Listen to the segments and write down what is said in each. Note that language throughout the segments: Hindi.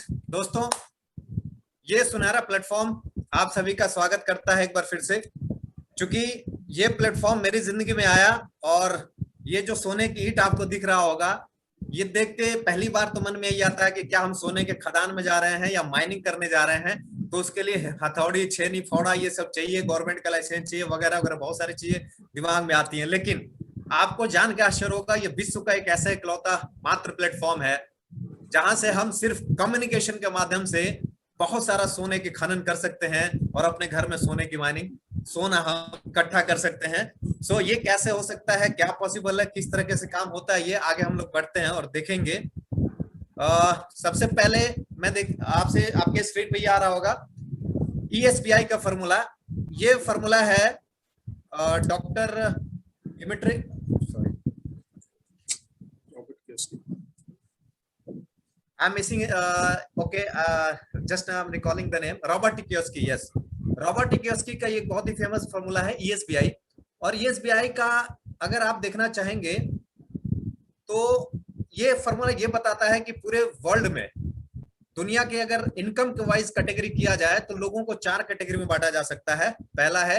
राइट दोस्तों, ये सुनहरा प्लेटफॉर्म आप सभी का स्वागत करता है एक बार फिर से। क्योंकि ये प्लेटफॉर्म मेरी जिंदगी में आया और ये जो सोने की ईंट आपको दिख रहा होगा, ये देख के पहली बार तो मन में यही आता है कि क्या हम सोने के खदान में जा रहे हैं या माइनिंग करने जा रहे हैं। तो उसके लिए हथौड़ी, छेनी, फावड़ा ये सब चाहिए, गवर्नमेंट का लाइसेंस चाहिए, वगैरह वगैरह बहुत सारी चीजें दिमाग में आती हैं। लेकिन आपको जान के आश्चर्य होगा, ये विश्व का एक ऐसा इकलौता मात्र प्लेटफॉर्म है जहां से हम सिर्फ कम्युनिकेशन के माध्यम से बहुत सारा सोने के खनन कर सकते हैं और अपने घर में सोने की माइनिंग, सोना हम इकट्ठा कर सकते हैं। सो ये कैसे हो सकता है, क्या पॉसिबल है, किस तरह से काम होता है, ये आगे हम लोग बढ़ते हैं और देखेंगे। सबसे पहले मैं आपसे आपके स्क्रीन पे ये आ रहा होगा ESBI का फॉर्मूला। ये फॉर्मूला है doctor Dimitri, sorry, I'm missing okay, just I'm recalling the name, Robert Kiyosaki. Yes, Robert Kiyosaki का एक बहुत ही फेमस फॉर्मूला है ESBI। और ESBI का अगर आप देखना चाहेंगे तो ये फॉर्मूला ये बताता है कि पूरे वर्ल्ड में दुनिया के अगर इनकम के वाइज कैटेगरी किया जाए तो लोगों को 4 कैटेगरी में बांटा जा सकता है। पहला है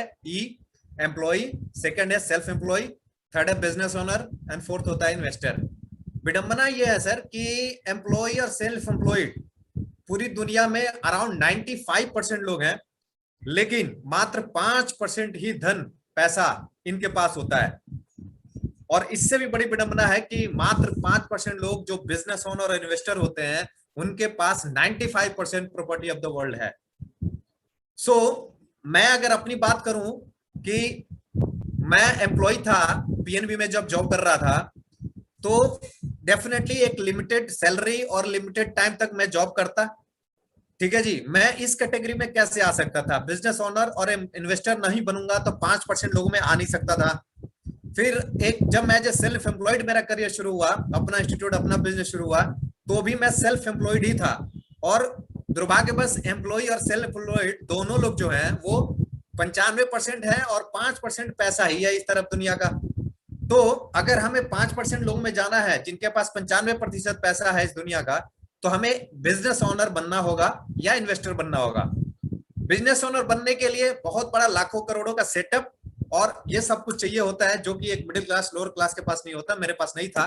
एम्प्लॉय, सेकंड है सेल्फ एम्प्लॉय, थर्ड है बिजनेस ओनर एंड फोर्थ होता है इन्वेस्टर। विडंबना यह है सर कि एम्प्लॉय और सेल्फ एम्प्लॉयड पूरी दुनिया में अराउंड 95% लोग हैं, लेकिन मात्र 5% ही धन पैसा इनके पास होता है। और इससे भी बड़ी विडंबना है कि मात्र 5% लोग जो बिजनेस ओनर और इन्वेस्टर होते हैं उनके पास 95% प्रॉपर्टी ऑफ द वर्ल्ड है। सो मैं अगर अपनी बात करूं कि मैं एम्प्लॉय था, PNB में जब जॉब कर रहा था, तो डेफिनेटली एक लिमिटेड सैलरी और लिमिटेड टाइम तक मैं जॉब करता। ठीक है जी, मैं इस कैटेगरी में कैसे आ सकता था? बिजनेस ओनर और इन्वेस्टर नहीं बनूंगा तो 5% लोगों में आ नहीं सकता था। फिर जब मैं सेल्फ एम्प्लॉयड मेरा करियर शुरू हुआ, अपना इंस्टीट्यूट, अपना बिजनेस शुरू हुआ, तो भी मैं सेल्फ एम्प्लॉयड ही था। और दुर्भाग्यवश एम्प्लॉय और सेल्फ एम्प्लॉयड दोनों लोग जो हैं वो 95% है और 5% पैसा ही है इस तरफ दुनिया का। तो अगर हमें 5% लोगों में जाना है जिनके पास 95% पैसा है इस दुनिया का, तो हमें बिजनेस ओनर बनना होगा या इन्वेस्टर बनना होगा। बिजनेस ओनर बनने के लिए बहुत बड़ा लाखों करोड़ों का सेटअप और ये सब कुछ चाहिए होता है, जो कि एक मिडिल क्लास, लोअर क्लास के पास नहीं होता, मेरे पास नहीं था।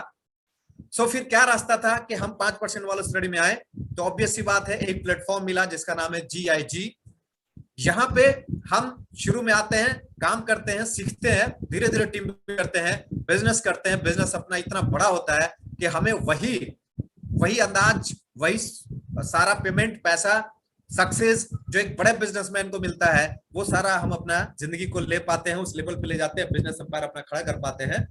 सो फिर क्या रास्ता था कि हम 5% वाले स्टडी में आए? तो ऑब्वियस सी बात है, एक प्लेटफॉर्म मिला जिसका नाम है GIG। यहाँ पे हम शुरू में आते हैं, काम करते हैं, सीखते हैं, धीरे धीरे टीम करते हैं, बिजनेस करते हैं। बिजनेस अपना इतना बड़ा होता है कि हमें वही अंदाज, वही सारा पेमेंट, पैसा, सक्सेस जो एक बड़े बिजनेसमैन को मिलता है, वो सारा हम अपना जिंदगी को ले पाते हैं, उस लेवल पे ले जाते हैं, बिजनेस एम्पायर अपना खड़ा कर पाते हैं।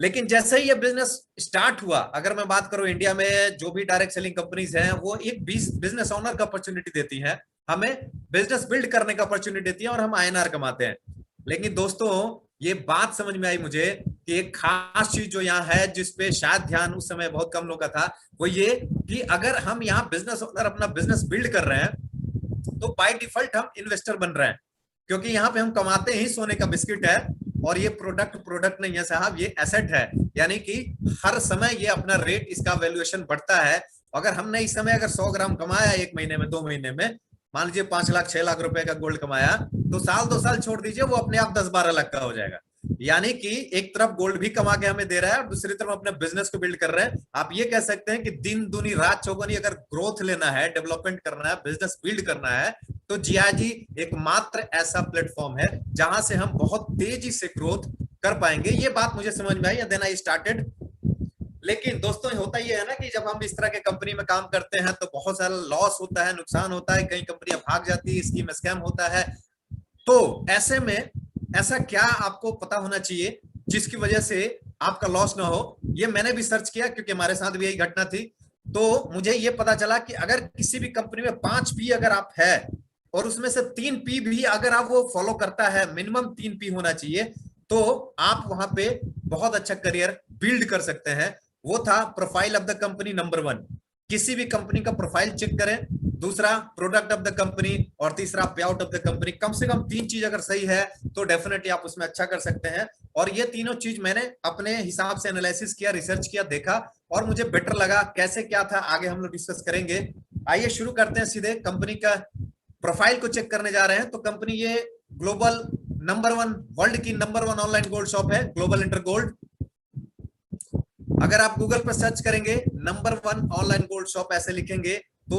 लेकिन जैसे ही ये बिजनेस स्टार्ट हुआ, अगर मैं बात करूं इंडिया में जो भी डायरेक्ट सेलिंग कंपनीज हैं, वो एक बिजनेस ओनर का अपॉर्चुनिटी देती हैं, हमें बिजनेस बिल्ड करने का अपॉर्चुनिटी देती है और हम INR कमाते हैं। लेकिन दोस्तों, ये बात समझ में आई मुझे कि एक खास चीज जो यहाँ है, जिसपे शायद ध्यान उस समय बहुत कम लोग का था, वो ये कि अगर हम यहाँ बिजनेस ओनर अपना बिजनेस बिल्ड कर रहे हैं तो बाय डिफॉल्ट हम इन्वेस्टर बन रहे हैं, क्योंकि यहाँ पे हम कमाते ही सोने का बिस्किट है। और ये प्रोडक्ट नहीं है साहब, ये एसेट है। यानी कि हर समय ये अपना रेट, इसका वैल्यूएशन बढ़ता है। अगर हमने इस समय अगर 100 ग्राम कमाया 1 महीने में, 2 महीने में, मान लीजिए 5 लाख 6 लाख रुपए का गोल्ड कमाया, तो साल 2 साल छोड़ दीजिए, वो अपने आप 10-12 लाख का हो जाएगा। यानी कि एक तरफ गोल्ड भी कमा के हमें दे रहा है और दूसरी तरफ अपने बिजनेस को बिल्ड कर रहे हैं। आप ये कह सकते हैं कि दिन दुनी रात चौगुनी अगर ग्रोथ लेना है, डेवलपमेंट करना है, बिजनेस बिल्ड करना है, तो GIG एकमात्र ऐसा प्लेटफॉर्म है जहां से हम बहुत तेजी से ग्रोथ कर पाएंगे। ये बात मुझे समझ में आई, देन आई स्टार्टेड। लेकिन दोस्तों, होता ये है ना कि जब हम इस तरह के कंपनी में काम करते हैं तो बहुत सारा लॉस होता है, नुकसान होता है, कई कंपनियां भाग जाती है, स्कीम स्कैम होता है। तो ऐसे में ऐसा क्या आपको पता होना चाहिए जिसकी वजह से आपका लॉस ना हो? ये मैंने भी सर्च किया, क्योंकि हमारे साथ भी यही घटना थी। तो मुझे ये पता चला कि अगर किसी भी कंपनी में 5 P अगर आप है और उसमें से 3 P भी अगर आप वो फॉलो करता है, मिनिमम 3 P होना चाहिए, तो आप वहां पे बहुत अच्छा करियर बिल्ड कर सकते हैं। वो था profile of the company number 1। किसी भी कंपनी का प्रोफाइल चेक करें, दूसरा प्रोडक्ट ऑफ द कंपनी, और तीसरा पे आउट ऑफ द कंपनी। कम से कम 3 चीज अगर सही है तो डेफिनेटली आप उसमें अच्छा कर सकते हैं। और ये तीनों चीज मैंने अपने हिसाब से एनालिसिस किया, रिसर्च किया, देखा, और मुझे बेटर लगा। कैसे क्या था आगे हम लोग डिस्कस करेंगे। आइए शुरू करते हैं सीधे। कंपनी का प्रोफाइल को चेक करने जा रहे हैं। तो कंपनी ये ग्लोबल नंबर 1, वर्ल्ड की नंबर 1 ऑनलाइन गोल्ड शॉप है, ग्लोबल इंटर गोल्ड। अगर आप गूगल पर सर्च करेंगे नंबर 1 ऑनलाइन गोल्ड शॉप ऐसे लिखेंगे तो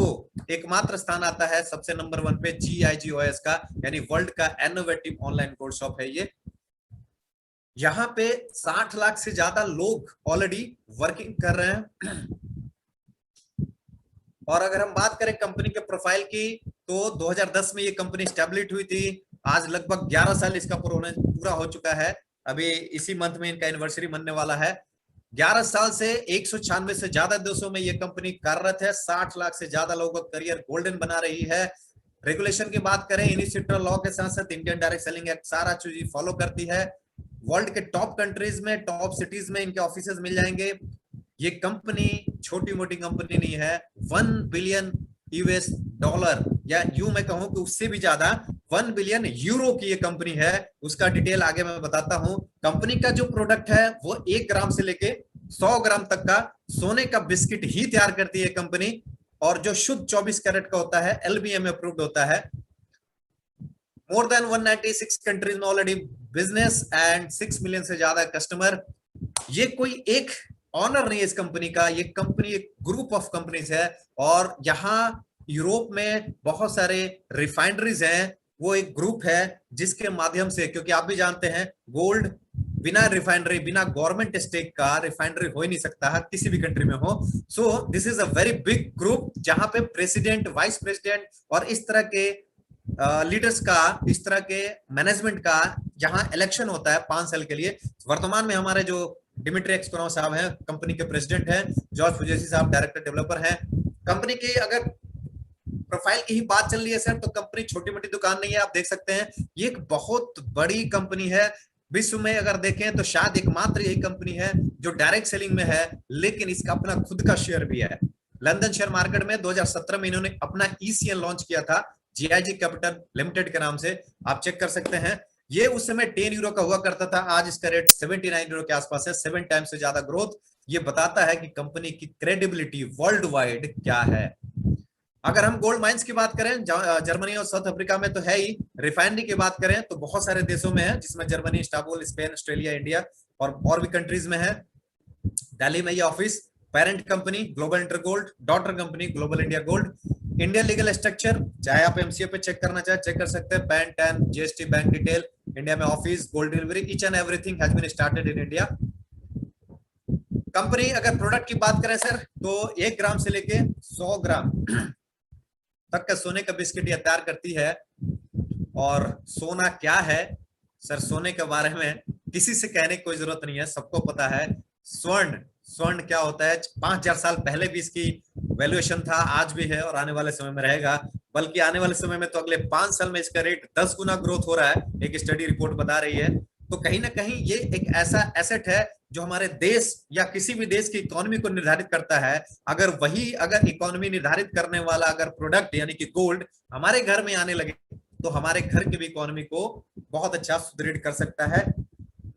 एकमात्र स्थान आता है सबसे नंबर 1 पे GIGOS का, यानी वर्ल्ड का इनोवेटिव ऑनलाइन गोल्ड शॉप है ये। यहाँ पे 60 लाख से ज्यादा लोग ऑलरेडी वर्किंग कर रहे हैं। और अगर हम बात करें कंपनी के प्रोफाइल की तो 2010 में ये कंपनी स्टैब्लिश हुई थी। आज लगभग 11 साल इसका पूरा हो चुका है। अभी इसी मंथ में इनका एनिवर्सरी मनने वाला है। 11 साल से 196 से ज्यादा देशों में ये कंपनी कार्यरत है। 60 लाख से ज्यादा लोगों का करियर गोल्डन बना रही है। रेगुलेशन की बात करें, इनिशिएटर लॉ के साथ साथ इंडियन डायरेक्ट सेलिंग एक्ट सारा चीज फॉलो करती है। वर्ल्ड के टॉप कंट्रीज में, टॉप सिटीज में इनके ऑफिसेज मिल जाएंगे। ये कंपनी छोटी मोटी कंपनी नहीं है। 1 बिलियन US डॉलर, या यूं मैं कहूं कि उससे भी ज्यादा 1 बिलियन यूरो की ये कंपनी है। उसका डिटेल आगे मैं बताता हूं। कंपनी का जो प्रोडक्ट है वो 1 ग्राम से लेके 100 ग्राम तक का सोने का बिस्किट ही तैयार करती है कंपनी, और जो शुद्ध 24 कैरेट का होता है, LBM अप्रूव्ड होता है। मोर देन 196 कंट्रीज में ऑलरेडी बिजनेस एंड 6 मिलियन से ज्यादा कस्टमर। ये कोई एक ऑनर नहीं है इस कंपनी का, ये कंपनी एक ग्रुप ऑफ कंपनीज है। और यहाँ यूरोप में बहुत सारे रिफाइनरीज हैं। वो एक ग्रुप है जिसके माध्यम से, क्योंकि आप भी जानते हैं गोल्ड बिना रिफाइनरी, बिना गवर्नमेंट स्टेक का रिफाइनरी हो ही नहीं सकता है किसी भी कंट्री में हो। So this is a very big group जहां पे प्रेसिडेंट, वाइस प्रेसिडेंट और इस तरह के लीडर्स का, इस तरह के मैनेजमेंट का यहाँ इलेक्शन होता है 5 साल के लिए। वर्तमान में हमारे जो डिमित्री एक्सकोनॉव साहब हैं, कंपनी के प्रेसिडेंट हैं। जॉर्ज फुजेसी साहब डायरेक्टर डेवलपर हैं। कंपनी की अगर प्रोफाइल की ही बात चल रही है सर, तो कंपनी छोटी मोटी दुकान नहीं है। आप देख सकते हैं ये एक बहुत बड़ी कंपनी है। विश्व में अगर देखें तो शायद एकमात्र यही कंपनी है जो डायरेक्ट सेलिंग में है, लेकिन इसका अपना खुद का शेयर भी है। लंदन शेयर मार्केट में 2017 में इन्होंने अपना ECN लॉन्च किया था, GIG कैपिटल लिमिटेड के नाम से। आप चेक कर सकते हैं। ये उस समय 10 यूरो का हुआ करता था, आज इसका रेट 79 यूरो के आसपास है। 7 टाइम्स से ज्यादा ग्रोथ। ये बताता है कि कंपनी की क्रेडिबिलिटी वर्ल्ड वाइड क्या है। अगर हम गोल्ड माइंस की बात करें, जर्मनी और साउथ अफ्रीका में तो है ही। रिफाइनरी की बात करें तो बहुत सारे देशों में है, जिसमें Germany, Istanbul, Spain, Australia, India और भी कंट्रीज में है। दिल्ली में ये office. Parent company global inter gold, daughter company global India gold. Indian legal structure, चाहे आप MCA पे चेक करना चाहे चेक कर सकते हैं। PAN, TAN, GST, bank detail, India में office, gold delivery, each and everything has been started in India. Company अगर प्रोडक्ट की बात करें सर, तो 1 ग्राम से लेके 100 ग्राम तक का सोने का बिस्किट ये तैयार करती है। और सोना क्या है सर, सोने के बारे में किसी से कहने की कोई जरूरत नहीं है, सबको पता है। स्वर्ण, स्वर्ण क्या होता है? 5000 साल पहले भी इसकी वैल्यूएशन था, आज भी है और आने वाले समय में रहेगा। बल्कि आने वाले समय में तो अगले 5 साल में इसका रेट 10 गुना ग्रोथ हो रहा है, एक स्टडी रिपोर्ट बता रही है। तो कहीं ना कहीं ये एक ऐसा एसेट है जो हमारे देश या किसी भी देश की इकोनॉमी को निर्धारित करता है। अगर इकोनॉमी निर्धारित करने वाला अगर प्रोडक्ट यानी कि गोल्ड हमारे घर में आने लगे तो हमारे घर की भी इकोनॉमी को बहुत अच्छा सुदृढ़ कर सकता है।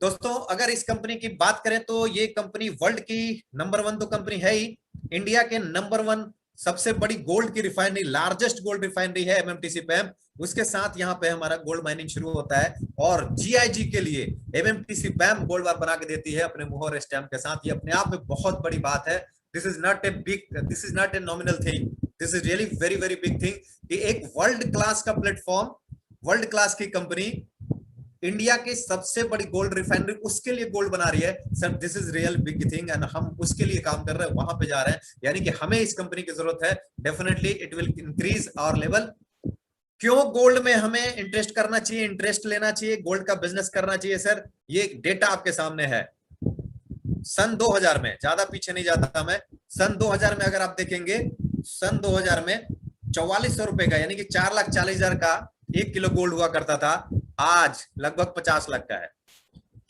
दोस्तों अगर इस कंपनी की बात करें तो ये कंपनी वर्ल्ड की नंबर 1 तो कंपनी है ही, इंडिया के नंबर 1 सबसे बड़ी गोल्ड की रिफाइनरी, लार्जेस्ट गोल्ड रिफाइनरी है MMTC पैम। उसके साथ यहाँ पे हमारा गोल्ड माइनिंग शुरू होता है और GIG के लिए MMTC पैम गोल्ड बार बना के देती है अपने मुहर स्टैम्प के साथ। ये अपने आप में बहुत बड़ी बात है। This is not a nominal thing, this is really very very big thing कि एक वर्ल्ड क्लास का प्लेटफॉर्म, वर्ल्ड क्लास की कंपनी इंडिया की सबसे बड़ी गोल्ड रिफाइनरी उसके लिए गोल्ड बना रही है। Sir this is real big thing and हम उसके लिए काम कर रहे हैं, वहां पे जा रहे हैं। यानी कि हमें इस कंपनी की जरूरत है। Definitely it will increase our level. क्यों गोल्ड में हमें इंटरेस्ट करना चाहिए, इंटरेस्ट लेना चाहिए, गोल्ड का बिजनेस करना चाहिए सर? ये डेटा आपके सामने है। सन 2000 में, ज्यादा पीछे नहीं जाता मैं, सन 2000 में अगर आप देखेंगे, सन 2000 में 4400 रुपए का यानी कि 4,40,000 का 1 किलो गोल्ड हुआ करता था। आज लगभग 50 लाख का है।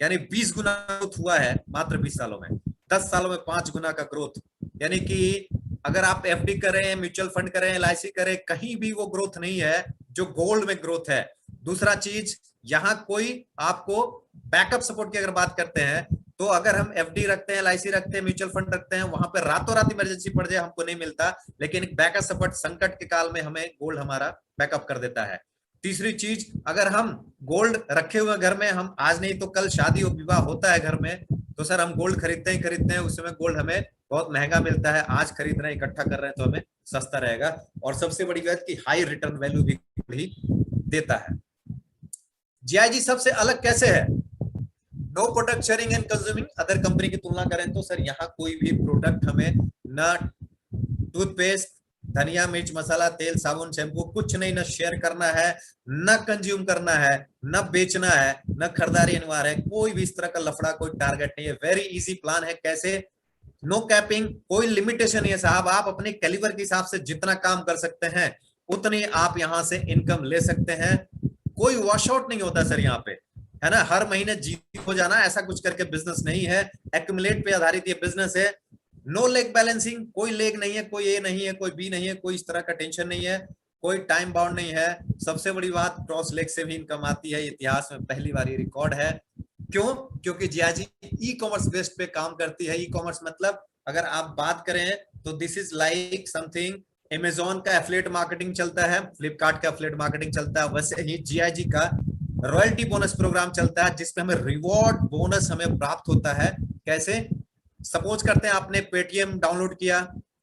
यानी 20 गुना ग्रोथ हुआ है मात्र 20 सालों में। 10 सालों में 5 गुना का ग्रोथ। यानी कि अगर आप FD करें, म्यूचुअल फंड करें, LIC करें, कहीं भी वो ग्रोथ नहीं है जो गोल्ड में ग्रोथ है। दूसरा चीज, यहाँ कोई आपको बैकअप सपोर्ट की अगर बात करते हैं तो अगर हम एफडी रखते हैं, एलआईसी रखते हैं, म्यूचुअल फंड रखते हैं, वहां पे रातों रात इमरजेंसी पड़ जाए हमको नहीं मिलता, लेकिन एक बैकअप सपोर्ट संकट के काल में हमें गोल्ड हमारा बैकअप कर देता है। तीसरी चीज, अगर हम गोल्ड रखे हुए घर में, हम आज नहीं तो कल शादी और विवाह होता है घर में, तो सर हम गोल्ड खरीदते ही खरीदते हैं, उस समय गोल्ड हमें बहुत महंगा मिलता है, आज खरीद रहे हैं, इकट्ठा कर रहे हैं तो हमें सस्ता रहेगा। और सबसे बड़ी बात कि हाई रिटर्न वैल्यू भी देता है। जीआईजी सबसे अलग कैसे है? No product sharing and consuming. Other company की तुलना करें तो सर यहाँ कोई भी प्रोडक्ट हमें न टूथपेस्ट, धनिया, मिर्च, मसाला, तेल, साबुन, शैम्पू कुछ नहीं, न शेयर करना है, न कंज्यूम करना है, न बेचना है, न खरीदारी अनिवार्य है, कोई भी इस तरह का लफड़ा, कोई टारगेट नहीं है। वेरी इजी प्लान है। कैसे? नो कैपिंग, कोई लिमिटेशन नहीं है साहब, आप अपने कैलिबर के हिसाब से जितना काम कर सकते हैं उतनी आप यहां से इनकम ले सकते हैं। कोई वॉश आउट नहीं होता सर यहाँ पे, है ना, हर महीने जीरो हो जाना ऐसा कुछ करके बिजनेस नहीं है, एक्यूमुलेट पे आधारित ये बिजनेस है। नो लेग बैलेंसिंग, कोई लेग नहीं है, कोई ए नहीं है, कोई बी नहीं है, कोई इस तरह का टेंशन नहीं है, कोई टाइम बाउंड नहीं है। सबसे बड़ी बात, क्रॉस लेग से भी इनकम आती है, इतिहास में पहली बार ये रिकॉर्ड है। क्यों? क्योंकि जीआईजी ई कॉमर्स बेस्ड पे काम करती है। ई कॉमर्स मतलब अगर आप बात करें तो this is like something, Amazon का एफिलिएट मार्केटिंग चलता है, फ्लिपकार्ट का एफिलिएट मार्केटिंग चलता है, वैसे ही जीआईजी का रॉयल्टी बोनस प्रोग्राम चलता है, जिसमें हमें रिवॉर्ड बोनस हमें प्राप्त होता है। कैसे? सपोज करते हैं आपने पेटीएम डाउनलोड किया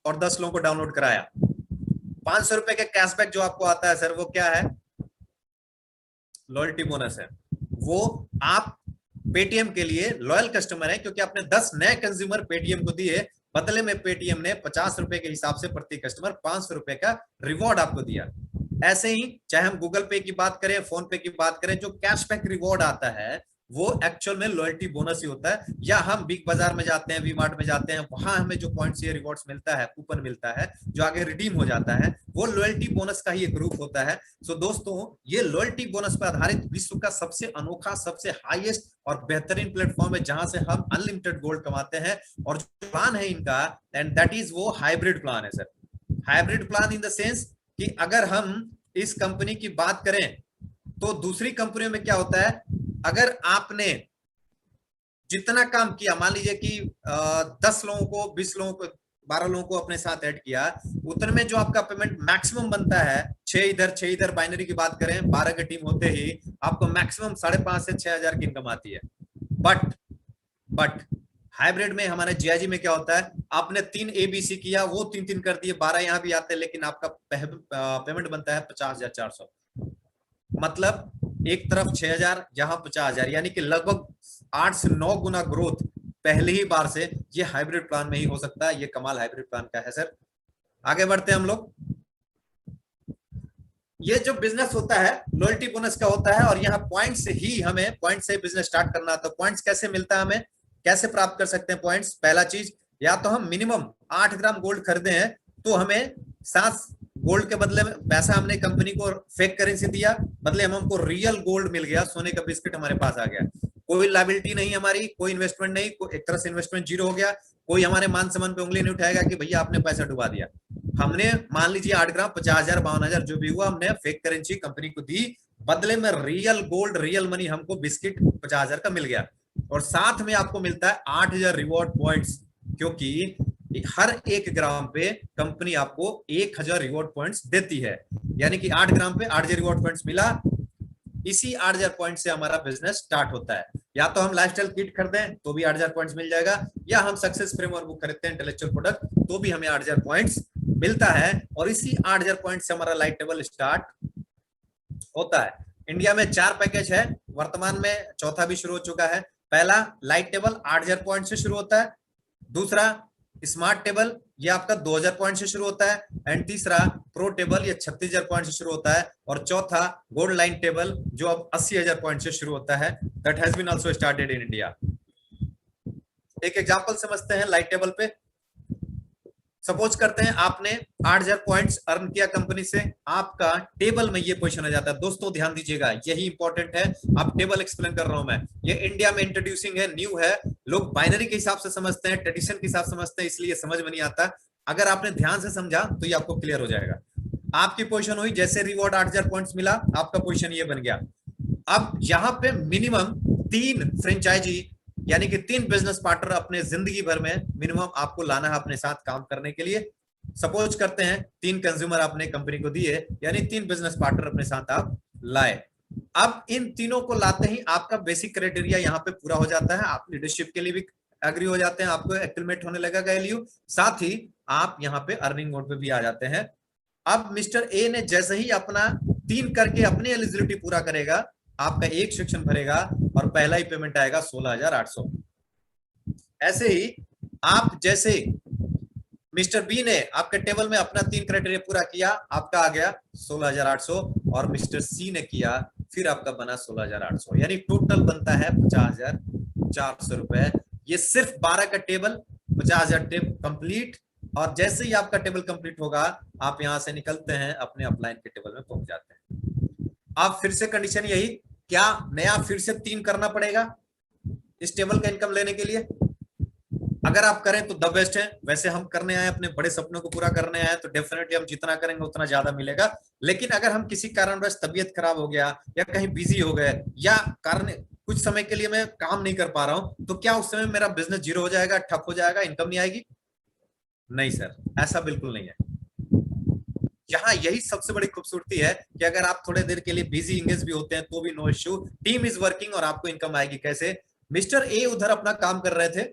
और 10 लोगों को डाउनलोड कराया, 500 रुपए के कैशबैक जो आपको आता है सर, वो क्या है? लॉयल्टी बोनस है। वो आप पेटीएम के लिए लॉयल कस्टमर है, क्योंकि आपने 10 नए कंज्यूमर पेटीएम को दिए, बदले में पेटीएम ने 50 रुपए के हिसाब से प्रति कस्टमर 500 रुपए का रिवॉर्ड आपको दिया। ऐसे ही चाहे हम गूगल पे की बात करें, फोन पे की बात करें, जो कैशबैक रिवॉर्ड आता है वो एक्चुअल में लॉयल्टी बोनस ही होता है। या हम बिग बाजार में जाते हैं, वी मार्ट में जाते हैं, वहां हमें जो पॉइंट्स या रिवॉर्ड्स मिलता है, कूपन मिलता है जो आगे रिडीम हो जाता है, वो लॉयल्टी बोनस का ही एक रूप होता है। सो दोस्तों, ये लॉयल्टी बोनस पर आधारित विश्व का सबसे अनोखा, सबसे हाईएस्ट और बेहतरीन प्लेटफॉर्म है, जहां से हम अनलिमिटेड गोल्ड कमाते हैं। और जो प्लान है इनका, एंड दैट इज वो हाइब्रिड प्लान है sir. Hybrid plan in the sense कि अगर हम इस कंपनी की बात करें तो दूसरी कंपनियों में क्या होता है, अगर आपने जितना काम किया, मान लीजिए कि 10 लोगों को, 20 लोगों को, 12 लोगों को अपने साथ ऐड किया, उतने में जो आपका पेमेंट मैक्सिमम बनता है, 6 इधर बाइनरी की बात करें, 12 की टीम होते ही आपको मैक्सिमम 5,500 से 6,000 की इनकम आती है। बट हाइब्रिड में, हमारे जीआईजी में क्या होता है, आपने 3 एबीसी किया, वो 3 कर दिए, 12 यहां भी आते हैं, लेकिन आपका पेमेंट बनता है 50,400। मतलब एक तरफ 6,000, यहां 50,000, यानी कि लगभग 8 से 9 गुना ग्रोथ पहली ही बार से ये हाइब्रिड प्लान में ही हो सकता है। ये कमाल हाइब्रिड प्लान का है सर। आगे बढ़ते हैं हम लोग। ये जो बिजनेस होता है लॉयल्टी बोनस का होता है, और यहाँ पॉइंट से ही हमें, पॉइंट से बिजनेस स्टार्ट करना है। तो पॉइंट्स कैसे मिलता है हमें, कैसे प्राप्त कर सकते हैं पॉइंट्स? पहला चीज, या तो हम मिनिमम 8 ग्राम गोल्ड खरीदे हैं तो हमें 7 गोल्ड के बदले में पैसा, हमने कंपनी को फेक करेंसी दिया, बदले में हमको रियल गोल्ड मिल गया, सोने का बिस्किट हमारे पास आ गया। कोई लायबिलिटी नहीं हमारी, कोई इन्वेस्टमेंट नहीं, एक तरह से इन्वेस्टमेंट जीरो हो गया। कोई हमारे मान सम्मान पे उंगली नहीं उठाएगा कि भैया आपने पैसा डुबा दिया। हमने मान लीजिए 8 ग्राम 50,000 52,000 जो भी हुआ, हमने फेक करेंसी कंपनी को दी, बदले में रियल गोल्ड, रियल मनी हमको बिस्किट 50,000 का मिल गया। और साथ में आपको मिलता है 8,000 रिवॉर्ड पॉइंट्स, क्योंकि हर 1 ग्राम पे कंपनी आपको 1,000 रिवॉर्ड पॉइंट्स देती है। यानी कि 8 ग्राम पे 8,000 रिवॉर्ड पॉइंट्स मिला। इसी 8,000 पॉइंट से हमारा बिजनेस स्टार्ट होता है। या तो हम लाइफस्टाइल किट खरीदें तो भी 8,000 पॉइंट्स मिल जाएगा, या हम सक्सेस फ्रेमवर्क बुक खरीदते हैं, इंटेलेक्चुअल प्रोडक्ट, तो भी हमें 8,000 पॉइंट्स मिलता है। और इसी 8,000 पॉइंट से हमारा लाइट टेबल स्टार्ट होता है। इंडिया में 4 पैकेज है, वर्तमान में चौथा भी शुरू हो चुका है। पहला लाइट टेबल 8,000 पॉइंट से शुरू होता है, दूसरा स्मार्ट टेबल ये आपका 2,000 पॉइंट से शुरू होता है, एंड तीसरा प्रो टेबल ये 36,000 पॉइंट से शुरू होता है, और चौथा गोल्ड लाइन टेबल जो अब 80,000 पॉइंट से शुरू होता है। That has been also started in India. एक एग्जांपल समझते हैं लाइट टेबल पे। सपोज करते हैं आपने 8,000 पॉइंट्स अर्न किया कंपनी से, आपका टेबल में ये पोजीशन आ जाता है। दोस्तों ध्यान दीजिएगा, यही इंपॉर्टेंट है। आप टेबल एक्सप्लेन कर रहा हूं मैं, ये इंडिया में इंट्रोड्यूसिंग है, न्यू है। लोग बाइनरी के हिसाब से समझते हैं, ट्रेडिशन के हिसाब से समझते हैं, इसलिए समझ में नहीं आता। अगर आपने ध्यान से समझा तो ये आपको क्लियर हो जाएगा। आपकी पोजीशन हुई, जैसे रिवॉर्ड 8,000 पॉइंट्स मिला, आपका पोजीशन ये बन गया। अब यहाँ पे मिनिमम 3 फ्रेंचाइजी यानी कि 3 बिजनेस पार्टनर अपने जिंदगी भर में मिनिमम आपको लाना है अपने साथ काम करने के लिए। सपोज करते हैं 3 कंज्यूमर आपने कंपनी को दिए, यानी 3 बिजनेस पार्टनर अपने साथ आप लाए। अब इन तीनों को लाते ही आपका बेसिक क्राइटेरिया यहाँ पे पूरा हो जाता है, आप लीडरशिप के लिए भी एग्री हो जाते हैं, आपको एक्टिमेट होने लगेगा एलयू, साथ ही आप यहाँ पे अर्निंग मोड पे भी आ जाते हैं। अब मिस्टर ए ने जैसे ही अपना 3 करके अपनी एलिजिबिलिटी पूरा करेगा, आपका एक सेक्शन भरेगा और पहला ही पेमेंट आएगा 16,800। ऐसे ही आप जैसे मिस्टर बी ने आपके टेबल में अपना 3 क्राइटेरिया पूरा किया, आपका आ गया 16,800, और मिस्टर सी ने किया फिर आपका बना 16,800, यानी टोटल बनता है 50,400 रुपए। ये सिर्फ 12 का टेबल 50,000 टेबल कंप्लीट। और जैसे ही आपका टेबल कंप्लीट होगा, आप यहां से निकलते हैं अपने अपलाइन के टेबल में पहुंच जाते हैं। आप फिर से कंडीशन यही, क्या नया फिर से 3 करना पड़ेगा इस टेबल का इनकम लेने के लिए? अगर आप करें तो द बेस्ट है। वैसे हम करने आए, अपने बड़े सपनों को पूरा करने आए, तो डेफिनेटली हम जितना करेंगे उतना ज्यादा मिलेगा। लेकिन अगर हम किसी कारणवश तबीयत खराब हो गया या कहीं बिजी हो गए या कारण कुछ समय के लिए मैं काम नहीं कर पा रहा हूं, तो क्या उस समय मेरा बिजनेस जीरो हो जाएगा, ठप हो जाएगा, इनकम नहीं आएगी? नहीं सर, ऐसा बिल्कुल नहीं है। यहाँ यही सबसे बड़ी खूबसूरती है कि अगर आप थोड़े देर के लिए बिजी इंगेज भी होते हैं तो भी no issue, team is working और आपको इनकम आएगी। कैसे? मिस्टर ए उधर अपना काम कर रहे थे,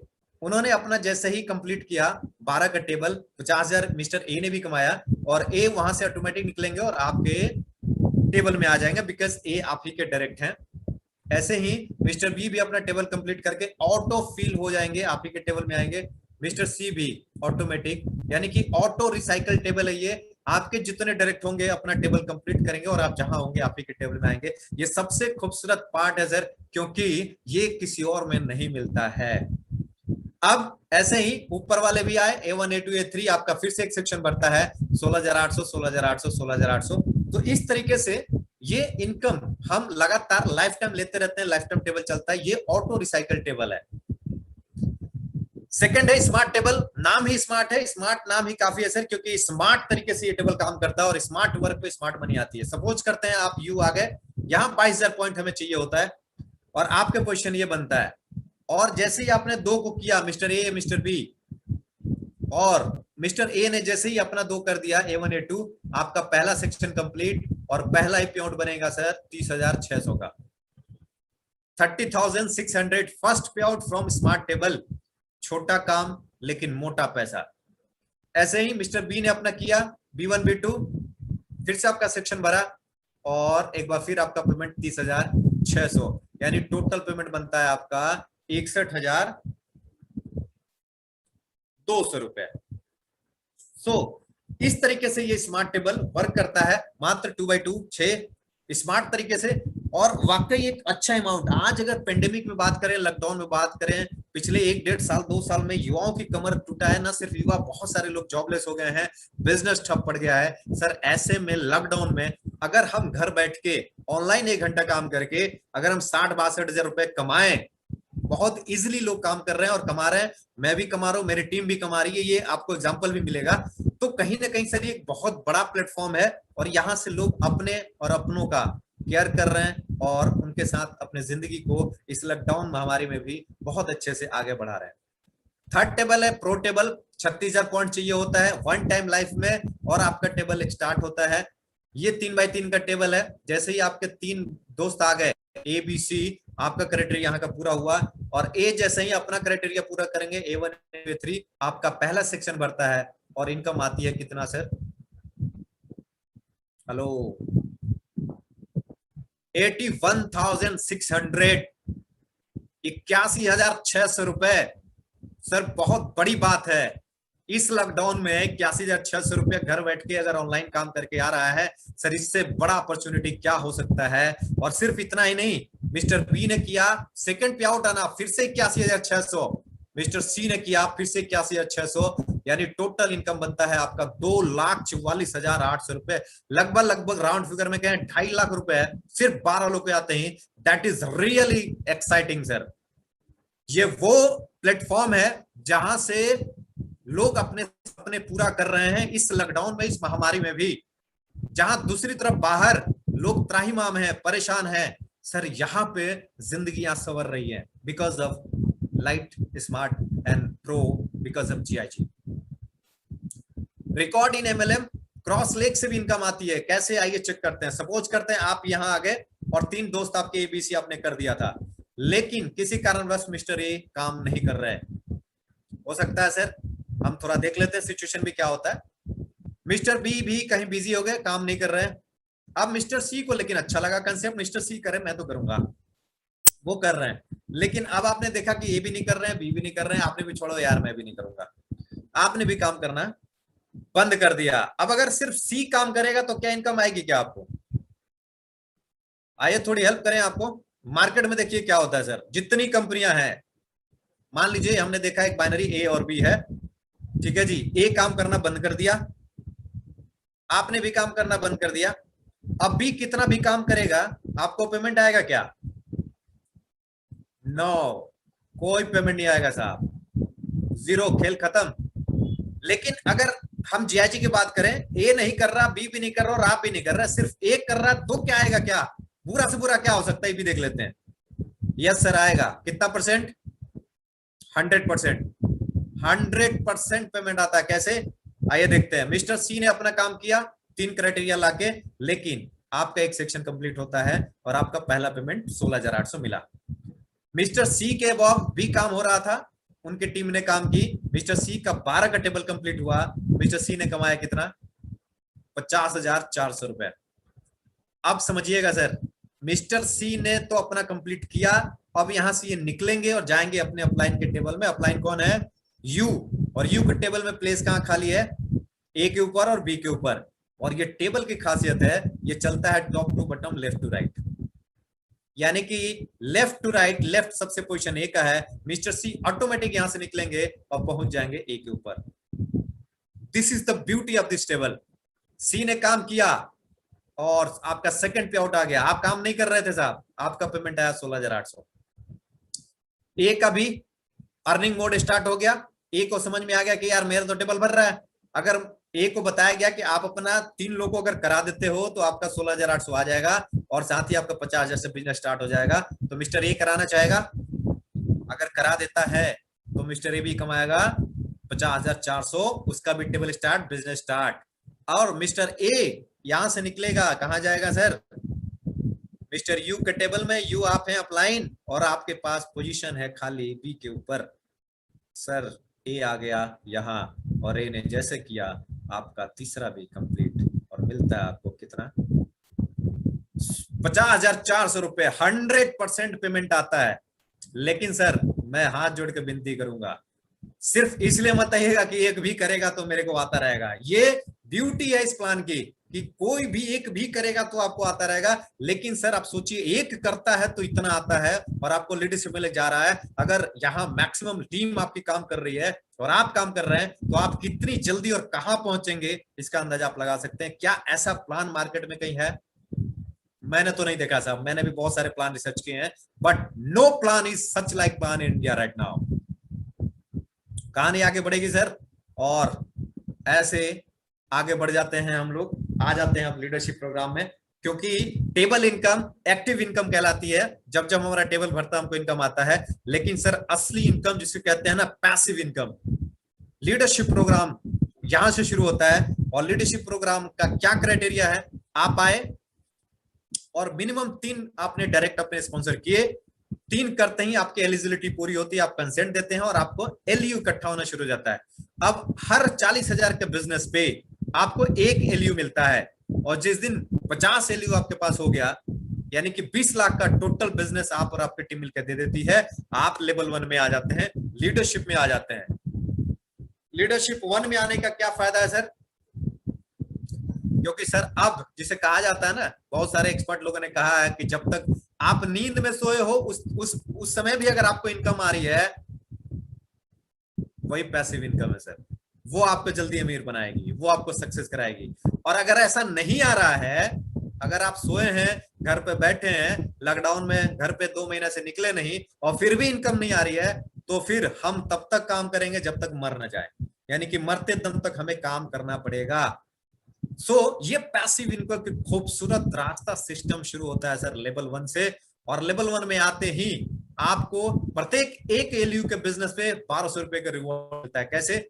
उन्होंने अपना जैसे ही कंप्लीट किया 12 का टेबल 50,000 मिस्टर ए ने भी कमाया, और ए वहां से ऑटोमेटिक निकलेंगे और आपके टेबल में आ जाएंगे, बिकॉज ए आप ही के डायरेक्ट हैं। ऐसे ही मिस्टर बी भी अपना टेबल कंप्लीट करके ऑटो फिल हो जाएंगे, आप ही के टेबल में आएंगे। मिस्टर सी भी ऑटोमेटिक, यानी कि ऑटो रिसाइकल टेबल है ये, आपके जितने डायरेक्ट होंगे अपना टेबल कंप्लीट करेंगे और आप जहां होंगे आप ही के टेबल में आएंगे। ये सबसे खूबसूरत पार्ट है सर, क्योंकि ये किसी और में नहीं मिलता है। अब ऐसे ही ऊपर वाले भी आए, A1 A2 A3, आपका फिर से एक सेक्शन बढ़ता है 16,800 16,800 16,800। तो इस तरीके से ये इनकम हम लगातार लाइफ टाइम लेते रहते हैं, लाइफ टाइम टेबल चलता है, ये ऑटो रिसाइकल टेबल है। सेकंड है स्मार्ट टेबल, नाम ही स्मार्ट है, स्मार्ट नाम ही काफी है सर, क्योंकि स्मार्ट तरीके से ये टेबल काम करता है और स्मार्ट वर्क पे स्मार्ट मनी आती है। सपोज करते हैं आप यू आ गए, यहाँ 22,000 पॉइंट हमें चाहिए होता है और आपके पोजीशन ये बनता है, और जैसे ही आपने 2 को किया, मिस्टर ए मिस्टर बी, और मिस्टर ए ने जैसे ही अपना 2 कर दिया A1 A2, आपका पहला सेक्शन कंप्लीट और पहला ही पे आउट बनेगा सर 30,600 का, 30,600 फर्स्ट पे आउट फ्रॉम स्मार्ट टेबल। छोटा काम लेकिन मोटा पैसा। ऐसे ही मिस्टर बी ने अपना किया B1 B2, फिर से आपका सेक्शन भरा और एक बार फिर आपका पेमेंट 30,600, यानी टोटल पेमेंट बनता है आपका 61,200 रुपए। इस तरीके से ये स्मार्ट टेबल वर्क करता है, मात्र 2x2 6 स्मार्ट तरीके से, और वाकई एक अच्छा अमाउंट। आज अगर पेंडेमिक में बात करें, लॉकडाउन में बात करें, पिछले 1-1.5 साल 2 साल में युवाओं की कमर टूटा है, ना सिर्फ युवा, बहुत सारे लोग जॉबलेस हो गए हैं, बिजनेस ठप पड़ गया है सर। ऐसे में लॉकडाउन में अगर हम घर बैठ के ऑनलाइन 1 घंटा काम करके अगर हम 60-62 हजार रुपए कमाएं, बहुत इजीली लोग काम कर रहे हैं और कमा रहे हैं, मैं भी कमा रहा हूं, मेरी टीम भी कमा रही है, ये आपको एग्जांपल भी मिलेगा। तो कहीं ना कहीं सर ये एक बहुत बड़ा प्लेटफॉर्म है और यहाँ से लोग अपने और अपनों का केयर कर रहे हैं और उनके साथ अपने जिंदगी को इस लॉकडाउन महामारी में भी बहुत अच्छे से आगे बढ़ा रहे हैं। थर्ड टेबल है प्रो टेबल, 36,000 पॉइंट चाहिए होता है वन टाइम लाइफ में, और आपका टेबल स्टार्ट होता है। ये 3x3 का टेबल है, जैसे ही आपके 3 दोस्त आ गए ए बी सी, आपका क्राइटेरिया यहाँ का पूरा हुआ, और ए जैसे ही अपना क्राइटेरिया पूरा करेंगे A1 A3, आपका पहला सेक्शन बढ़ता है और इनकम आती है कितना सर? हेलो, 81,600, 81,600 रुपए सर, बहुत बड़ी बात है। इस लॉकडाउन में 81,600 रुपया घर बैठ के अगर ऑनलाइन काम करके आ रहा है सर, इससे बड़ा अपॉर्चुनिटी क्या हो सकता है। और सिर्फ इतना ही नहीं, मिस्टर बी ने किया सेकंड पे आउट आना, फिर से 81,600, मिस्टर सी ने किया फिर से 81,600, यानी टोटल इनकम बनता है आपका 2,44,800 रुपए, लगभग राउंड फिगर में कहें 2.5 लाख रुपए सिर्फ 12 लोग आते हैं। That is really exciting sir. ये वो प्लेटफॉर्म है जहां से लोग अपने सपने पूरा कर रहे हैं इस लॉकडाउन में, इस महामारी में भी, जहां दूसरी तरफ बाहर लोग त्राहिमाम हैं, परेशान हैं सर, यहाँ पे जिंदगियां संवर रही हैं because of light, smart and pro because of GIG। Record in MLM, cross leg से भी इनकम आती है। कैसे, आइए चेक करते हैं। सपोज करते हैं आप यहां आ गए और 3 दोस्त आपके ABC आपने कर दिया था, लेकिन किसी कारणवश मिस्टर ए काम नहीं कर रहे हैं। हो सकता है सर, हम थोड़ा देख लेते हैं सिचुएशन भी क्या होता है। मिस्टर बी भी कहीं बिजी हो गए, काम नहीं कर रहे हैं। अब मिस्टर सी को लेकिन अच्छा लगा कंसेप्ट, मिस्टर सी करे मैं तो करूंगा, वो कर रहे हैं। लेकिन अब आपने देखा कि ए भी नहीं कर रहे हैं, बी भी नहीं कर रहे हैं, आपने भी छोड़ो यार मैं भी नहीं करूंगा, आपने भी काम करना बंद कर दिया। अब अगर सिर्फ सी काम करेगा तो क्या इनकम आएगी क्या आपको? आइए थोड़ी हेल्प करें आपको। मार्केट में देखिए क्या होता है सर, जितनी कंपनियां हैं, मान लीजिए हमने देखा एक बाइनरी ए और बी है, ठीक है जी। ए काम करना बंद कर दिया, आपने भी काम करना बंद कर दिया। अब बी कितना भी काम करेगा, आपको पेमेंट आएगा क्या? नो, कोई पेमेंट नहीं आएगा साहब, जीरो, खेल खत्म। लेकिन अगर हम GIG की बात करें, ए नहीं कर रहा, बी भी नहीं कर रहा और आप भी नहीं कर रहा, सिर्फ ए कर रहा, तो क्या आएगा? क्या बुरा से बुरा क्या हो सकता है, ये भी देख लेते हैं। यस सर आएगा। कितना परसेंट? 100%। 100% पेमेंट आता है। कैसे, आइए देखते हैं। मिस्टर सी ने अपना काम किया 3 क्राइटेरिया लाके, लेकिन आपका एक सेक्शन कंप्लीट होता है और आपका पहला पेमेंट 16,800 मिला। मिस्टर सी के अबव भी काम हो रहा था, उनकी टीम ने काम की, मिस्टर सी का 12 का टेबल कंप्लीट हुआ, मिस्टर सी ने कमाया कितना? 50,400 रुपए। अब समझिएगा सर, मिस्टर सी ने तो अपना कंप्लीट किया, अब यहां से ये निकलेंगे और जाएंगे अपने अपलाइन के टेबल में। अपलाइन कौन है? यू। और यू के टेबल में प्लेस कहां खाली है? ए के ऊपर और बी के ऊपर। और ये टेबल की खासियत है, ये चलता है top to bottom, left to right, यानी कि लेफ्ट टू राइट, लेफ्ट सबसे पोजीशन ए का है, मिस्टर सी ऑटोमेटिक यहां से निकलेंगे और पहुंच जाएंगे ए के ऊपर। This is the beauty of this table. C ने काम किया और आपका सेकंड पे आउट आ गया, आप काम नहीं कर रहे थे साहब, आपका पेमेंट आया 16,800। ए का भी अर्निंग मोड स्टार्ट हो गया, ए को समझ में आ गया कि यार मेरा तो टेबल भर रहा है। अगर ए को बताया गया कि आप अपना 3 लोगों को अगर करा देते हो तो आपका 16,800 आ जाएगा और साथ ही आपका 50,000 से बिजनेस स्टार्ट हो जाएगा। तो मिस्टर ए कराना चाहेगा, अगर करा देता है तो मिस्टर ए भी कमाएगा 50,400, उसका भी टेबल स्टार्ट, बिजनेस स्टार्ट। और मिस्टर ए यहां से निकलेगा, कहां जाएगा सर? मिस्टर यू के टेबल में, यू आप हैं अपलाइन और आपके पास पोजीशन है खाली बी के ऊपर। सर ए आ गया यहाँ और ए ने जैसे किया, आपका तीसरा भी कंप्लीट और मिलता है आपको कितना? 50,400 रुपए। 100% पेमेंट आता है। लेकिन सर मैं हाथ जोड़ के विनती करूंगा, सिर्फ इसलिए मत आइएगा कि एक भी करेगा तो मेरे को आता रहेगा। ये ब्यूटी है इस प्लान की कि कोई भी एक भी करेगा तो आपको आता रहेगा। लेकिन सर आप सोचिए, एक करता है तो इतना आता है और आपको लीडरशिप में ले जा रहा है। अगर यहाँ मैक्सिमम टीम आपकी काम कर रही है और आप काम कर रहे हैं तो आप कितनी जल्दी और कहां पहुंचेंगे, इसका अंदाजा आप लगा सकते हैं। क्या ऐसा प्लान मार्केट में कहीं है? मैंने तो नहीं देखा साहब, मैंने भी बहुत सारे प्लान रिसर्च किए हैं, but no plan is such like plan in India right now. कहानी आगे बढ़ेगी सर, और ऐसे आगे बढ़ जाते हैं हम लोग, आ जाते हैं हम लीडरशिप प्रोग्राम में। क्योंकि टेबल इनकम एक्टिव इनकम कहलाती है, जब जब हमारा टेबल भरता है हमको इनकम आता है। लेकिन सर असली इनकम जिसे कहते हैं ना, पैसिव इनकम, लीडरशिप प्रोग्राम यहां से शुरू होता है। और लीडरशिप प्रोग्राम का क्या क्राइटेरिया है? आप आए और मिनिमम 3 आपने डायरेक्ट अपने स्पॉन्सर किए, 3 करते ही आपकी एलिजिबिलिटी पूरी होती है, आप कंसेंट देते हैं और आपको LU इकट्ठा होना शुरू हो जाता है। अब हर 40,000 के बिजनेस पे आपको 1 LU मिलता है, और जिस दिन 50 LU आपके पास हो गया, यानी कि 20 लाख का टोटल बिजनेस आप और आपकी टीम मिलकर दे देती है, आप लेवल 1 में आ जाते हैं, लीडरशिप में आ जाते हैं। लीडरशिप 1 में आने का क्या फायदा है सर? क्योंकि सर अब जिसे कहा जाता है ना, बहुत सारे एक्सपर्ट लोगों ने कहा है कि जब तक आप नींद में सोए हो उस समय भी अगर आपको इनकम आ रही है, वही पैसिव इनकम है सर। वो आपको जल्दी अमीर बनाएगी, वो आपको सक्सेस कराएगी। और अगर ऐसा नहीं आ रहा है, अगर आप सोए हैं, घर पे बैठे हैं, लॉकडाउन में घर पे 2 महीने से निकले नहीं और फिर भी इनकम नहीं आ रही है, तो फिर हम तब तक काम करेंगे जब तक मर ना जाए, यानी कि मरते दम तक हमें काम करना पड़ेगा। ये पैसिव इनकम की खूबसूरत रास्ता सिस्टम शुरू होता है सर लेवल 1 से। और लेवल 1 में आते ही आपको प्रत्येक एक एलयू के बिजनेस पे 1200 रुपए का रिवॉर्ड मिलता है। कैसे?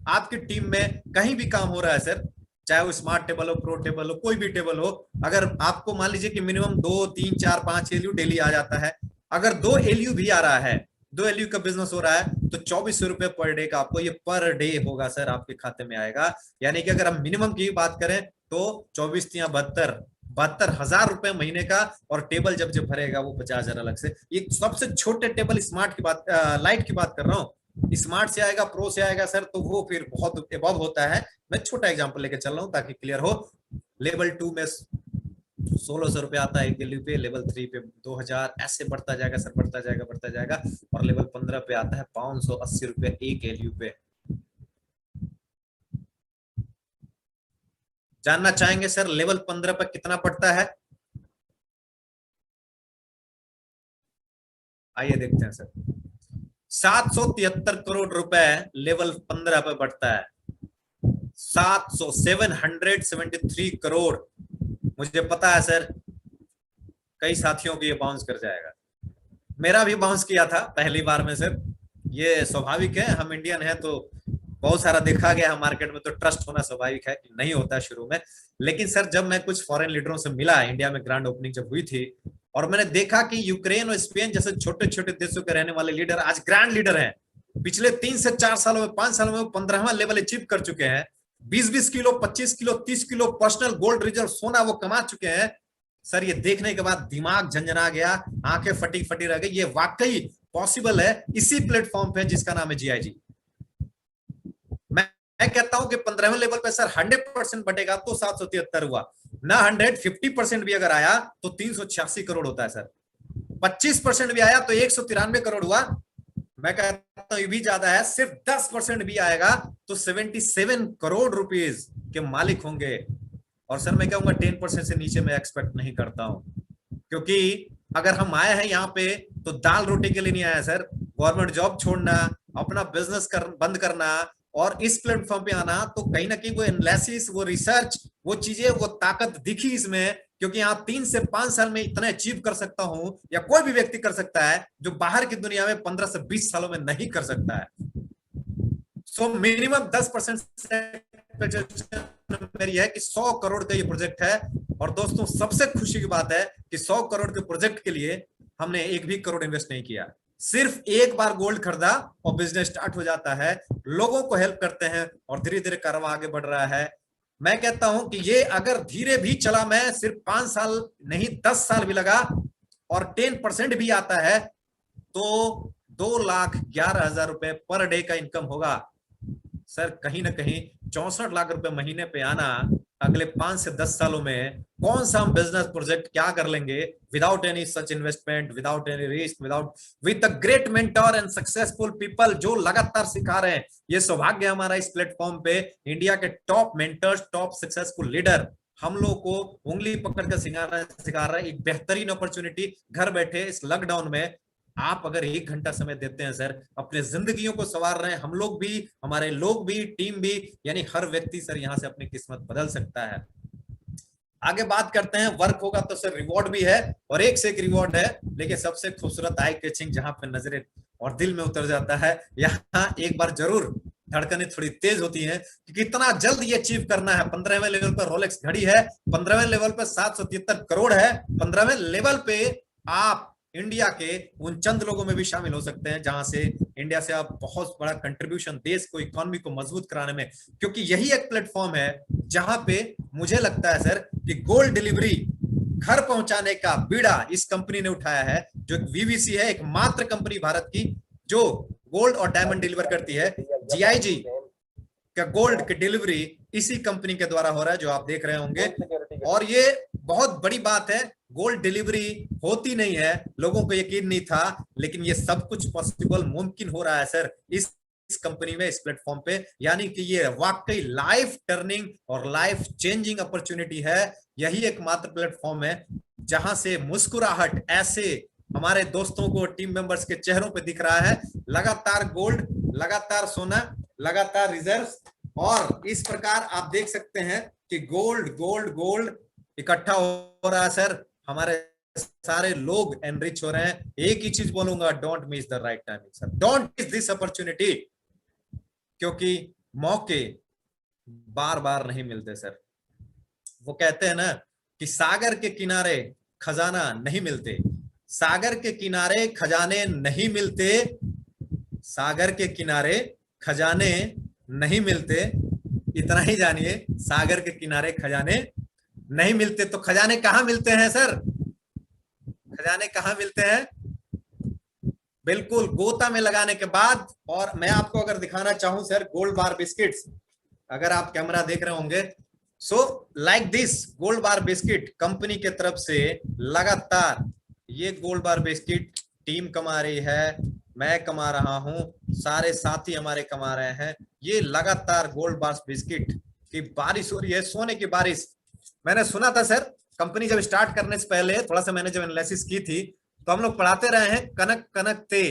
आपकी टीम में कहीं भी काम हो रहा है सर, चाहे वो स्मार्ट टेबल हो, प्रो टेबल हो, कोई भी टेबल हो, अगर आपको मान लीजिए कि मिनिमम 2 3 4 5 एलयू डेली आ जाता है, अगर 2 एलयू भी आ रहा है, 2 एलयू का बिजनेस हो रहा है, तो 2400 रुपए पर डे का आपको ये पर डे होगा सर, आपके खाते में आएगा। यानी कि अगर हम मिनिमम की बात करें तो 24 या 72 हजार रुपए महीने का, और टेबल जब जब भरेगा वो 50 हजार अलग से। ये सबसे छोटे टेबल स्मार्ट की बात, लाइट की बात कर रहा हूँ। स्मार्ट से आएगा, प्रो से आएगा सर, तो वो फिर बहुत एबव होता है। मैं छोटा एग्जांपल लेके चल रहा हूँ ताकि क्लियर हो। लेवल 2 में 1600 रुपए आता है एक एलयू पे, लेवल 3 पे 2000, ऐसे बढ़ता जाएगा सर, बढ़ता जाएगा बढ़ता जाएगा, और लेवल 15 पे आता है 580 रुपए एक एलयू पे। जानना चाहेंगे सर लेवल 15 पर कितना पड़ता है? आइए देखते हैं सर। 773 करोड़ रुपए लेवल 15 पे बढ़ता है। 773 करोड़। मुझे पता है सर, कई साथियों को ये बाउंस कर जाएगा। मेरा भी बाउंस किया था पहली बार में सर। ये स्वाभाविक है, हम इंडियन हैं तो बहुत सारा देखा गया है मार्केट में, तो ट्रस्ट होना स्वाभाविक है कि नहीं होता शुरू में। लेकिन सर जब मैं कुछ फॉरेन लीडरों से मिला, इंडिया में ग्रैंड ओपनिंग जब हुई थी, और मैंने देखा कि यूक्रेन और स्पेन जैसे छोटे छोटे देशों के रहने वाले लीडर आज ग्रैंड लीडर हैं। पिछले 3 से 4 सालों में, 5 सालों में वो 15वां लेवल अचीव कर चुके हैं। 20-20 kilo, 25 kilo, 30 kilo personal gold reserve सोना वो कमा चुके हैं। सर ये देखने के बाद दिमाग झंझना गया, आंखें फटी फटी रह गई। ये वाकई पॉसिबल है इसी प्लेटफॉर्म पे जिसका नाम है जीआईजी। मैं कहता हूं कि 15वें लेवल पे सर 100% बटेगा तो 773 हुआ ना, 150% भी अगर आया तो 386 करोड़ होता है सर। 25% भी आया तो 193 करोड़ हुआ। मैं कहता हूं ये भी ज्यादा है, सिर्फ 10% भी आएगा तो 77 करोड़ रुपीस के मालिक होंगे। और सर मैं कहूंगा 10% से नीचे मैं एक्सपेक्ट नहीं करता हूं, क्योंकि अगर हम आए हैं यहाँ पे तो दाल रोटी के लिए नहीं आया सर। गवर्नमेंट जॉब छोड़ना, अपना बिजनेस बंद करना और इस प्लेटफॉर्म पे आना, तो कहीं ना कहीं वो एनालिसिस, वो रिसर्च, वो चीजें, वो ताकत दिखी इसमें। क्योंकि यहाँ 3 से 5 साल में इतना अचीव कर सकता हूं, या कोई भी व्यक्ति कर सकता है जो बाहर की दुनिया में 15 से 20 सालों में नहीं कर सकता है। सो मिनिमम 10% मेरी है कि 100 करोड़ का ये प्रोजेक्ट है। और दोस्तों सबसे खुशी की बात है कि 100 करोड़ के प्रोजेक्ट के लिए हमने 1 भी करोड़ इन्वेस्ट नहीं किया। सिर्फ एक बार गोल्ड खरीदा और बिजनेस स्टार्ट हो जाता है, लोगों को हेल्प करते हैं और धीरे धीरे कारवां आगे बढ़ रहा है। मैं कहता हूं कि ये अगर धीरे भी चला, मैं सिर्फ 5 साल नहीं 10 साल भी लगा और 10% भी आता है तो 2,11,000 रुपए पर डे का इनकम होगा सर। कहीं ना कहीं 64 लाख रुपए महीने पे आना, अगले 5 से 10 सालों में कौन सा हम बिजनेस प्रोजेक्ट क्या कर लेंगे without any such investment, without any risk, without, with a great mentor and successful people जो लगातार सिखा रहे हैं। ये सौभाग्य हमारा इस प्लेटफॉर्म पे इंडिया के top mentors, top successful leader हम लोग को उंगली पकड़ कर सिखा रहा है। एक बेहतरीन अपॉर्चुनिटी घर बैठे इस लॉकडाउन में आप अगर 1 घंटा समय देते हैं सर, अपने जिंदगियों को संवार रहे हैं। हम लोग भी, हमारे लोग भी, टीम भी, यानी हर व्यक्ति सर यहाँ से अपनी किस्मत बदल सकता है। आगे बात करते हैं, वर्क होगा तो सर रिवॉर्ड भी है और एक से एक रिवॉर्ड है। लेकिन सबसे खूबसूरत आई कैचिंग जहां पे नजरें और दिल में उतर जाता है, यहाँ एक बार जरूर धड़कनें थोड़ी तेज होती हैं कि कितना जल्द ये अचीव करना है। 15वें लेवल पर रोलेक्स घड़ी है, 15वें लेवल पर 773 करोड़ है, 15वें लेवल पे आप इंडिया के उन चंद लोगों में भी शामिल हो सकते हैं जहां से इंडिया से आप बहुत बड़ा कंट्रीब्यूशन देश को, इकोनॉमी को मजबूत कराने में, क्योंकि यही एक प्लेटफॉर्म है जहां पे मुझे लगता है सर कि गोल्ड डिलीवरी घर पहुंचाने का बीड़ा इस कंपनी ने उठाया है। जो वीवीसी है, एक मात्र कंपनी भारत की जो गोल्ड और डायमंड डिलीवर करती है। जीआईजी का गोल्ड की डिलीवरी इसी कंपनी के द्वारा हो रहा है जो आप देख रहे होंगे। और ये बहुत बड़ी बात है, गोल्ड डिलीवरी होती नहीं है, लोगों को यकीन नहीं था, लेकिन ये सब कुछ पॉसिबल, मुमकिन हो रहा है सर इस कंपनी में, इस प्लेटफॉर्म पे। यानी कि ये वाकई लाइफ टर्निंग और लाइफ चेंजिंग अपॉर्चुनिटी है। यही एकमात्र प्लेटफॉर्म है जहां से मुस्कुराहट ऐसे हमारे दोस्तों को, टीम मेंबर्स के चेहरों पे दिख रहा है। लगातार गोल्ड, लगातार सोना, लगातार रिजर्व्स, और इस प्रकार आप देख सकते हैं कि गोल्ड गोल्ड गोल्ड इकट्ठा हो रहा है सर हमारे सारे लोग एनरिच हो रहे हैं। एक ही चीज बोलूंगा, don't miss the right timing sir, don't miss this opportunity, क्योंकि मौके बार बार नहीं मिलते सर। वो कहते हैं ना कि सागर के किनारे खजाना नहीं मिलते, सागर के किनारे खजाने नहीं मिलते, सागर के किनारे खजाने नहीं मिलते। इतना ही जानिए, सागर के किनारे खजाने नहीं मिलते। तो खजाने कहां मिलते हैं सर? खजाने कहां मिलते हैं? बिल्कुल गोता में लगाने के बाद। और मैं आपको अगर दिखाना चाहूं सर, गोल्ड बार बिस्किट्स, अगर आप कैमरा देख रहे होंगे, so like this gold bar biscuit company के तरफ से लगातार ये गोल्ड बार बिस्किट टीम कमा रही है, मैं कमा रहा हूं, सारे साथी हमारे कमा रहे हैं। ये लगातार गोल्ड बार बिस्किट की बारिश हो रही है, सोने की बारिश। मैंने सुना था सर, कंपनी जब स्टार्ट करने से पहले थोड़ा सा मैंने जब एनालिसिस की थी, तो हम लोग पढ़ाते रहे हैं, कनक कनक ते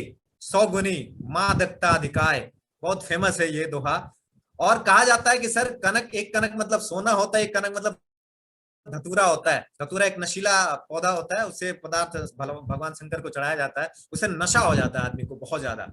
100 गुनी मां दत्ता अधिकाय, बहुत फेमस है ये दोहा। और कहा जाता है कि सर कनक, एक कनक मतलब सोना होता है, एक कनक मतलब धतूरा होता है। धतूरा एक नशीला पौधा होता है, उससे पदार्थ भगवान शंकर को चढ़ाया जाता है, उससे नशा हो जाता है आदमी को बहुत ज्यादा।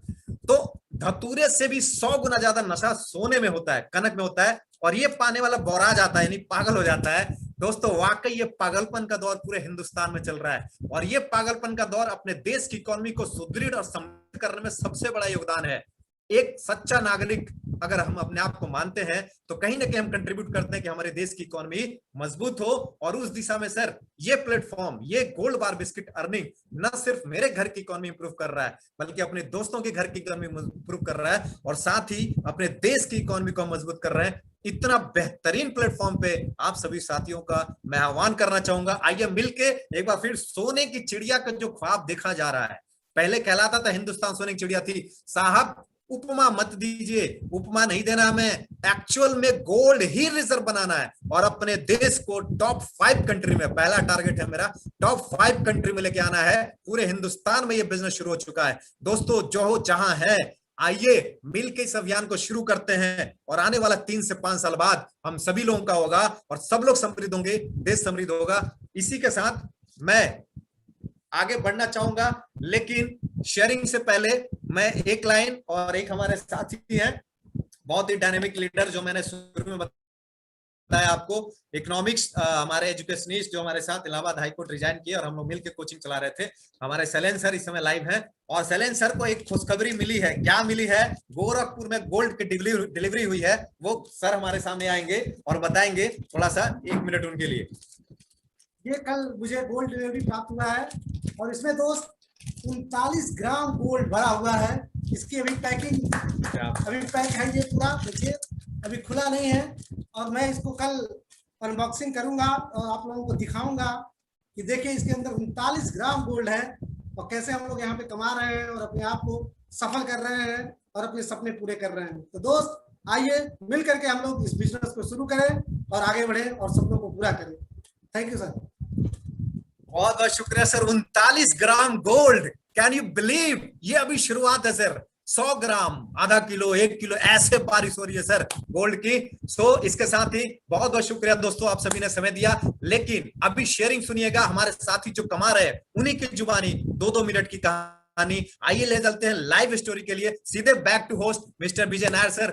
तो धतूरे से भी 100 गुना ज्यादा नशा सोने में होता है, कनक में होता है। और ये पाने वाला बौरा जाता है, यानी पागल हो जाता है। दोस्तों वाकई ये पागलपन का दौर पूरे हिंदुस्तान में चल रहा है, और ये पागलपन का दौर अपने देश की इकोनॉमी को सुदृढ़ और समृद्ध करने में सबसे बड़ा योगदान है। एक सच्चा नागरिक अगर हम अपने आप को मानते हैं, तो कहीं ना कहीं हम कंट्रीब्यूट करते हैं कि हमारे देश की इकोनॉमी मजबूत हो। और उस दिशा में सर ये प्लेटफॉर्म, ये गोल्ड बार बिस्किट अर्निंग न सिर्फ मेरे घर की इकोनॉमी इंप्रूव कर रहा है, बल्कि अपने दोस्तों के घर की इकोनॉमी इंप्रूव कर रहा है, और साथ ही अपने देश की इकोनॉमी को मजबूत कर रहे हैं। इतना बेहतरीन प्लेटफॉर्म पे आप सभी साथियों का मैं आह्वान करना चाहूंगा, आइए मिलके एक बार फिर सोने की चिड़िया का जो ख्वाब देखा जा रहा है, पहले कहलाता था हिंदुस्तान सोने की चिड़िया थी, साहब उपमा मत दीजिए, उपमा नहीं देना हमें, एक्चुअल में गोल्ड ही रिजर्व बनाना है, और अपने देश को टॉप 5 कंट्री में, पहला टारगेट है मेरा, टॉप 5 कंट्री में लेके आना है। पूरे हिंदुस्तान में ये बिजनेस शुरू हो चुका है। दोस्तों जो हो जहां है, आइए मिलकर इस अभियान को शुरू करते हैं, और आने वाला 3 से 5 साल बाद हम सभी लोगों का होगा, और सब लोग समृद्ध होंगे, देश समृद्ध होगा। इसी के साथ मैं आगे बढ़ना चाहूंगा, लेकिन शेयरिंग से पहले मैं एक लाइन, और एक हमारे साथी हैं बहुत ही डायनेमिक लीडर, जो मैंने शुरू में बताया आपको, इकोनॉमिक्स हमारे एजुकेशनिस्ट जो हमारे साथ इलाहाबाद हाईकोर्ट रिजाइन किए, और हम लोग मिलकर कोचिंग चला रहे थे। हमारे शैलेंद्र सर इस समय लाइव हैं, और शैलेंद्र सर को एक खुशखबरी मिली है। क्या मिली है? गोरखपुर में गोल्ड की डिलीवरी हुई है। वो सर हमारे सामने आएंगे और बताएंगे, थोड़ा सा 1 मिनट उनके लिए। ये कल मुझे गोल्ड डिलीवरी प्राप्त हुआ है, और इसमें दोस्त 39 ग्राम गोल्ड भरा हुआ है। इसकी अभी पैकिंग, अभी पैक है ये पूरा, देखिए अभी खुला नहीं है, और मैं इसको कल अनबॉक्सिंग करूंगा और आप लोगों को दिखाऊंगा कि देखिए इसके अंदर 39 ग्राम गोल्ड है, और कैसे हम लोग यहाँ पे कमा रहे हैं और अपने आप को सफल कर रहे हैं और अपने सपने पूरे कर रहे हैं। तो दोस्त आइए मिल करके हम लोग इस बिजनेस को शुरू करें और आगे बढ़े और सपनों को पूरा करें। Thank you sir. बहुत बहुत शुक्रिया sir. 39 gram gold, can you believe? ये अभी शुरुआत है सर। 100 ग्राम, आधा किलो, 1 किलो, ऐसे बारिश हो रही है सर गोल्ड की। सो इसके साथ ही बहुत बहुत शुक्रिया दोस्तों, आप सभी ने समय दिया। लेकिन अभी शेयरिंग सुनिएगा, हमारे साथी जो कमा रहे हैं उन्हीं की जुबानी 2-2 मिनट की कहानी। आइए ले चलते हैं लाइव स्टोरी के लिए, सीधे back to host mister Vijay Nair sir.